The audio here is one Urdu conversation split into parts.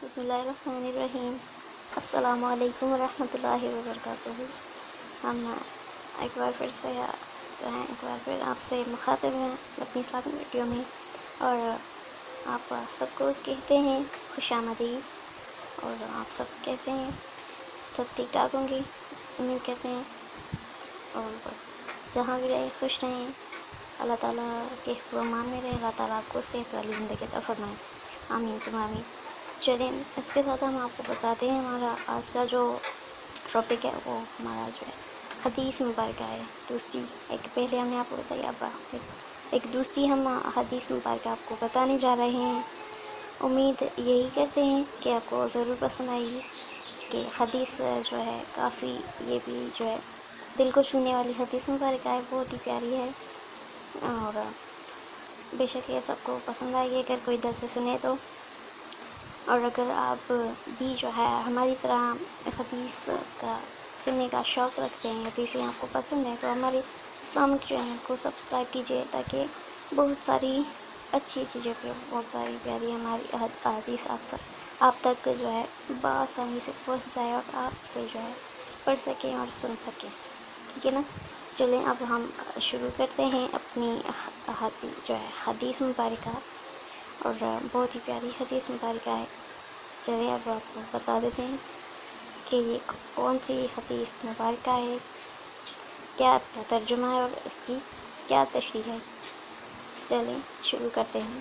بسم اللہ الرحمن الرحیم۔ السلام علیکم ورحمۃ اللہ وبرکاتہ۔ ہم ایک بار پھر سے ایک بار پھر آپ سے مخاطب ہیں اپنی اسلامی ویڈیو میں، اور آپ سب کو کہتے ہیں خوش آمدید۔ اور آپ سب کیسے ہیں؟ سب ٹھیک ٹھاک ہوں گے امید کرتے ہیں، اور بس جہاں بھی رہے خوش رہیں، اللہ تعالیٰ کے حفظ و امان میں رہے، اللہ تعالیٰ آپ کو صحت والی زندگی عطا فرمائے، آمین ثم آمین۔ چلیں اس کے ساتھ ہم آپ کو بتاتے ہیں ہمارا آج کا جو ٹاپک ہے وہ ہمارا جو ہے حدیث مبارکہ ہے، دوسری ایک پہلے ہم نے آپ کو بتایا، اب ایک دوسری ہم حدیث مبارکہ آپ کو بتانے جا رہے ہیں۔ امید یہی کرتے ہیں کہ آپ کو ضرور پسند آئے گی، کہ حدیث جو ہے کافی، یہ بھی جو ہے دل کو چھونے والی حدیث مبارکہ ہے، بہت ہی پیاری ہے، اور بے شک یہ سب کو پسند آئے گی اگر کوئی دل سے سنے تو۔ اور اگر آپ بھی جو ہے ہماری طرح حدیث کا سننے کا شوق رکھتے ہیں، حدیثیں آپ کو پسند ہیں، تو ہمارے اسلامک چینل کو سبسکرائب کیجیے، تاکہ بہت ساری اچھی چیزوں پہ بہت ساری پیاری ہماری حدیث آپ تک جو ہے بآسانی سے پہنچ جائے، اور آپ سے جو ہے پڑھ سکیں اور سن سکیں، ٹھیک ہے نا؟ چلیں اب ہم شروع کرتے ہیں اپنی جو ہے حدیث مبارکہ، اور بہت ہی پیاری حدیث مبارکہ ہے۔ چلیے اب آپ کو بتا دیتے ہیں کہ یہ کون سی حدیث مبارکہ ہے، کیا اس کا ترجمہ ہے اور اس کی کیا تشریح ہے۔ چلیں شروع کرتے ہیں۔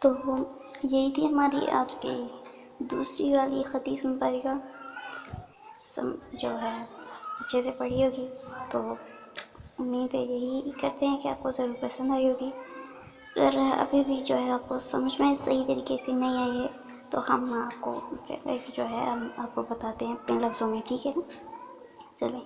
تو یہی تھی ہماری آج کی دوسری والی حدیث مبارکہ، جو ہے اچھے سے پڑھی ہوگی، تو امید ہے یہی کرتے ہیں کہ آپ کو ضرور پسند آئی ہوگی۔ اگر ابھی بھی جو ہے آپ کو سمجھ میں صحیح طریقے سے نہیں آئی ہے تو ہم آپ کو جو ہے ہم آپ کو بتاتے ہیں اپنے لفظوں میں، ٹھیک ہے نا؟ چلیں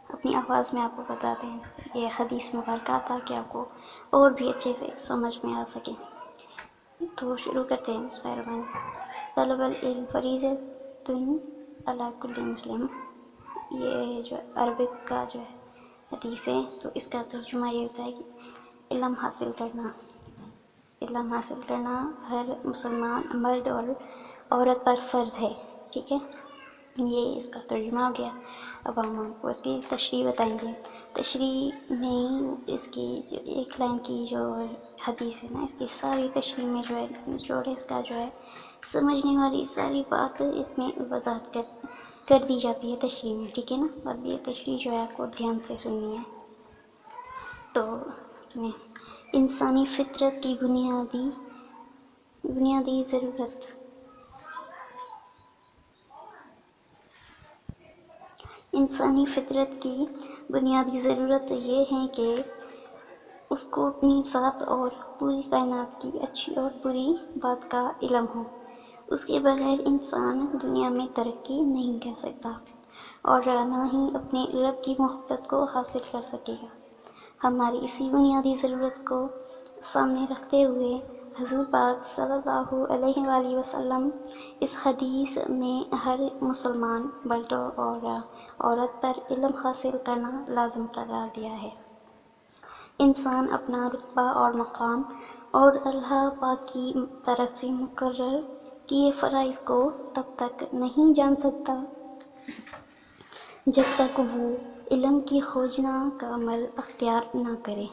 اپنی آواز میں آپ کو بتاتے ہیں یہ حدیث مبارکہ تاکہ آپ کو اور بھی اچھے سے سمجھ میں آ سکے۔ تو شروع کرتے ہیں۔ بسم اللہ الرحمن الرحیم۔ طلب العلم فریضۃ علی کل مسلم، یہ جو عربک کا جو ہے حدیث ہے، تو اس کا ترجمہ یہ ہوتا ہے کہ علم حاصل کرنا ہر مسلمان مرد اور عورت پر فرض ہے، ٹھیک ہے؟ یہ اس کا ترجمہ ہو گیا۔ اب ہم آپ کو اس کی تشریح بتائیں گے۔ تشریح نہیں، اس کی جو ایک لائن کی جو حدیث ہے نا، اس کی ساری تشریح میں جو ہے نچوڑ اس کا جو ہے سمجھنے والی ساری بات اس میں وضاحت کر دی جاتی ہے تشریح میں، ٹھیک ہے نا؟ اب یہ تشریح جو ہے آپ کو دھیان سے سننی ہے۔ تو سنیں، انسانی فطرت کی بنیادی ضرورت، انسانی فطرت کی بنیادی ضرورت یہ ہے کہ اس کو اپنی ذات اور پوری کائنات کی اچھی اور بری بات کا علم ہو۔ اس کے بغیر انسان دنیا میں ترقی نہیں کر سکتا اور نہ ہی اپنے رب کی محبت کو حاصل کر سکے گا۔ ہماری اسی بنیادی ضرورت کو سامنے رکھتے ہوئے حضور پاک صلی اللہ علیہ وآلہ وسلم اس حدیث میں ہر مسلمان مرد اور عورت پر علم حاصل کرنا لازم قرار دیا ہے۔ انسان اپنا رتبہ اور مقام اور اللہ پاک کی طرف سے مقرر کیے فرائض کو تب تک نہیں جان سکتا جب تک وہ علم کی کھوجنا کا عمل اختیار نہ کرے۔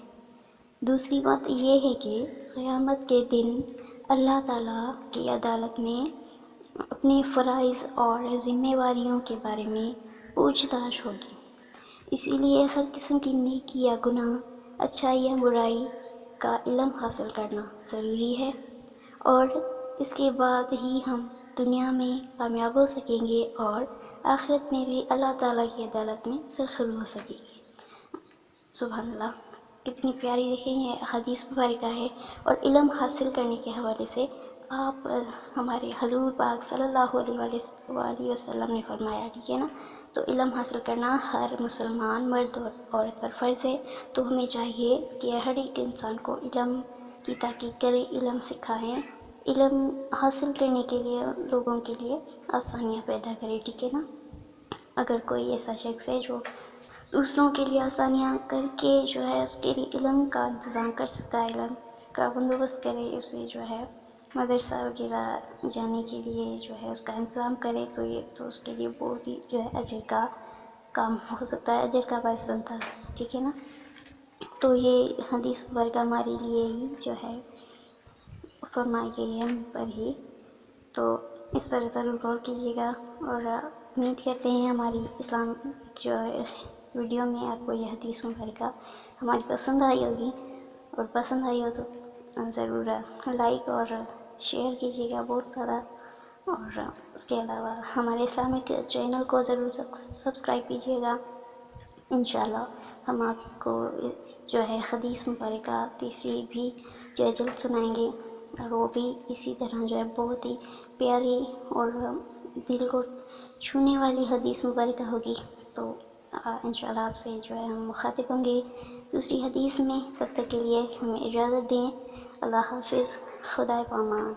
دوسری بات یہ ہے کہ قیامت کے دن اللہ تعالیٰ کی عدالت میں اپنے فرائض اور ذمہ داریوں کے بارے میں پوچھ تاچھ ہوگی۔ اسی لیے ہر قسم کی نیکی یا گناہ، اچھائی یا برائی کا علم حاصل کرنا ضروری ہے، اور اس کے بعد ہی ہم دنیا میں کامیاب ہو سکیں گے اور آخرت میں بھی اللہ تعالیٰ کی عدالت میں سرخرو ہو سکیں گے۔ سبحان اللہ، کتنی پیاری دیکھیں یہ حدیث مبارکہ ہے، اور علم حاصل کرنے کے حوالے سے آپ ہمارے حضور پاک صلی اللہ علیہ وآلہ وسلم نے فرمایا، ٹھیک ہے نا؟ تو علم حاصل کرنا ہر مسلمان مرد اور عورت پر فرض ہے۔ تو ہمیں چاہیے کہ ہر ایک انسان کو علم کی تحقیق کریں، علم سکھائیں، علم حاصل کرنے کے لیے لوگوں کے لیے آسانیاں پیدا کریں، ٹھیک ہے نا؟ اگر کوئی ایسا شخص ہے جو دوسروں کے لیے آسانیاں کر کے جو ہے اس کے لیے علم کا انتظام کر سکتا ہے، علم کا بندوبست کرے، اسے جو ہے مدرسہ وغیرہ جانے کے لیے جو ہے اس کا انتظام کرے، تو یہ تو اس کے لیے بہت ہی جو ہے اجر کا کام ہو سکتا ہے، اجر کا باعث بنتا ہے، ٹھیک ہے نا؟ تو یہ حدیث مبارکہ ہمارے لیے ہی جو ہے فرمائی گئی ہے ہم پر ہی، تو اس پر ضرور غور کیجیے گا، اور امید کرتے ہیں ہماری اسلام جو ویڈیو میں آپ کو یہ حدیث مبارکہ ہماری پسند آئی ہوگی، اور پسند آئی ہو تو ضرور لائک اور شیئر کیجیے گا بہت زیادہ، اور اس کے علاوہ ہمارے اسلامک چینل کو ضرور سبسکرائب کیجیے گا۔ انشاءاللہ ہم آپ کو جو ہے حدیث مبارکہ تیسری بھی جو ہے جلد سنائیں گے، اور وہ بھی اسی طرح جو ہے بہت ہی پیاری اور دل کو چھونے والی حدیث مبارکہ ہوگی۔ تو انشاءاللہ آپ سے جو ہے ہم مخاطب ہوں گے دوسری حدیث میں، تب تک کے لیے ہمیں اجازت دیں۔ اللہ حافظ، خدا پامان۔